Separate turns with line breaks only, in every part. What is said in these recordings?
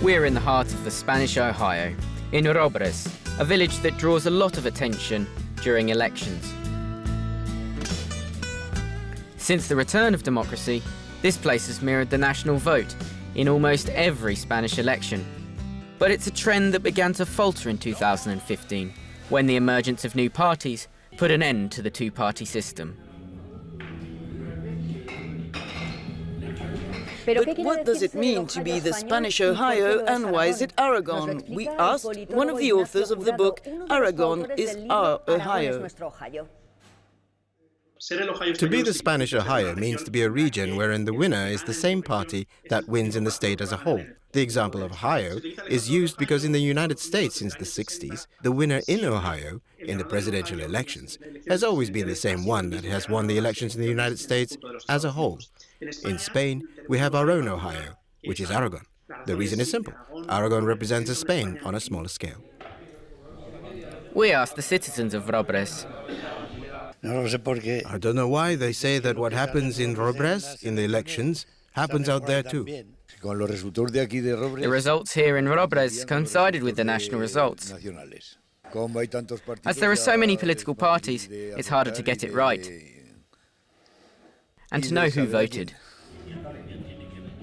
We're in the heart of the Spanish Ohio, in Robres, a village that draws a lot of attention during elections. Since the return of democracy, this place has mirrored the national vote in almost every Spanish election. But it's a trend that began to falter in 2015, when the emergence of new parties put an end to the two-party system.
But what does it mean to be the Spanish Ohio, and why is it Aragon? We asked one of the authors of the book, Aragon is Our Ohio.
To be the Spanish Ohio means to be a region wherein the winner is the same party that wins in the state as a whole. The example of Ohio is used because in the United States since the 60s, the winner in Ohio, in the presidential elections, has always been the same one that has won the elections in the United States as a whole. In Spain, we have our own Ohio, which is Aragon. The reason is simple. Aragon represents a Spain on a smaller scale.
We asked the citizens of Robres.
I don't know why they say that what happens in Robres, in the elections, happens out there too.
The results here in Robres coincided with the national results. As there are so many political parties, it's harder to get it right and to know who voted.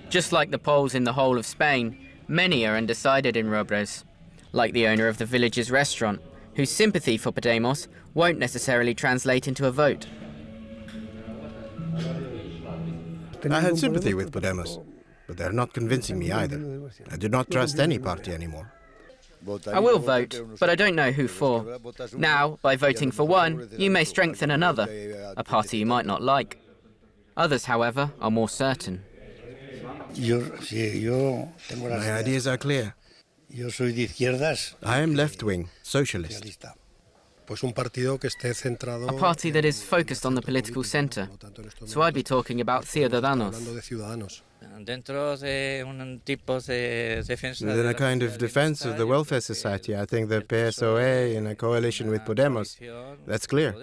Just like the polls in the whole of Spain, many are undecided in Robres, like the owner of the village's restaurant, whose sympathy for Podemos won't necessarily translate into a vote.
I had sympathy with Podemos, but they're not convincing me either. I do not trust any party anymore.
I will vote, but I don't know who for. Now, by voting for one, you may strengthen another, a party you might not like. Others, however, are more certain.
My ideas are clear. I am left-wing, socialist.
A party that is focused on the political centre. So I'd be talking about Ciudadanos.
Within a kind of defense of the welfare society, I think the PSOE in a coalition with Podemos. That's clear.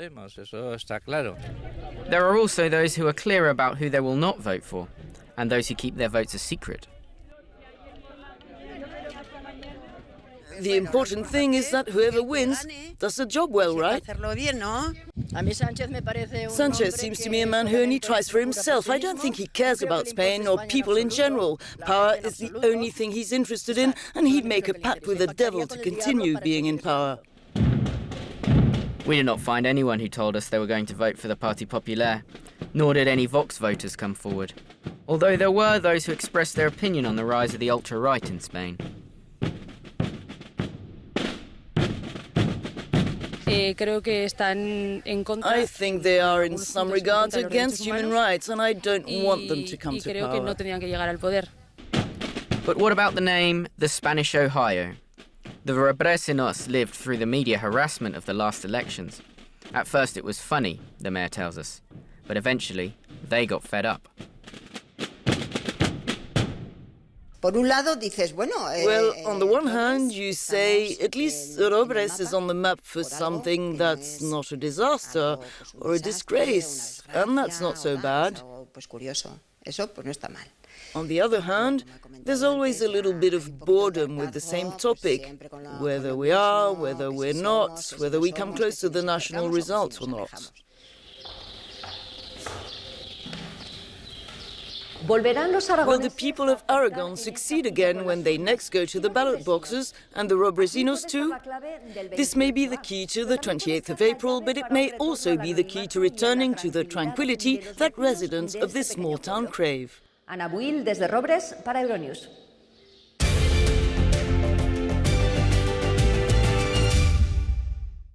There are also those who are clear about who they will not vote for, and those who keep their votes a secret.
The important thing is that whoever wins does the job well, right? Sanchez seems to me a man who only tries for himself. I don't think he cares about Spain or people in general. Power is the only thing he's interested in, and he'd make a pact with the devil to continue being in power.
We did not find anyone who told us they were going to vote for the Parti Popular, nor did any Vox voters come forward. Although there were those who expressed their opinion on the rise of the ultra-right in Spain.
I think they are in some regards against human rights, and I don't want them to come to power.
But what about the name, the Spanish Ohio? The Robresenos lived through the media harassment of the last elections. At first it was funny, the mayor tells us, but eventually they got fed up.
Well, on the one hand, you say, at least Robres is on the map for something that's not a disaster or a disgrace, and that's not so bad. On the other hand, there's always a little bit of boredom with the same topic, whether we are, whether we're not, whether we come close to the national results or not. Will the people of Aragon succeed again when they next go to the ballot boxes, and the Robresinos too? This may be the key to the 28th of April, but it may also be the key to returning to the tranquility that residents of this small town crave.
Ana Buil desde Robres para Euronews.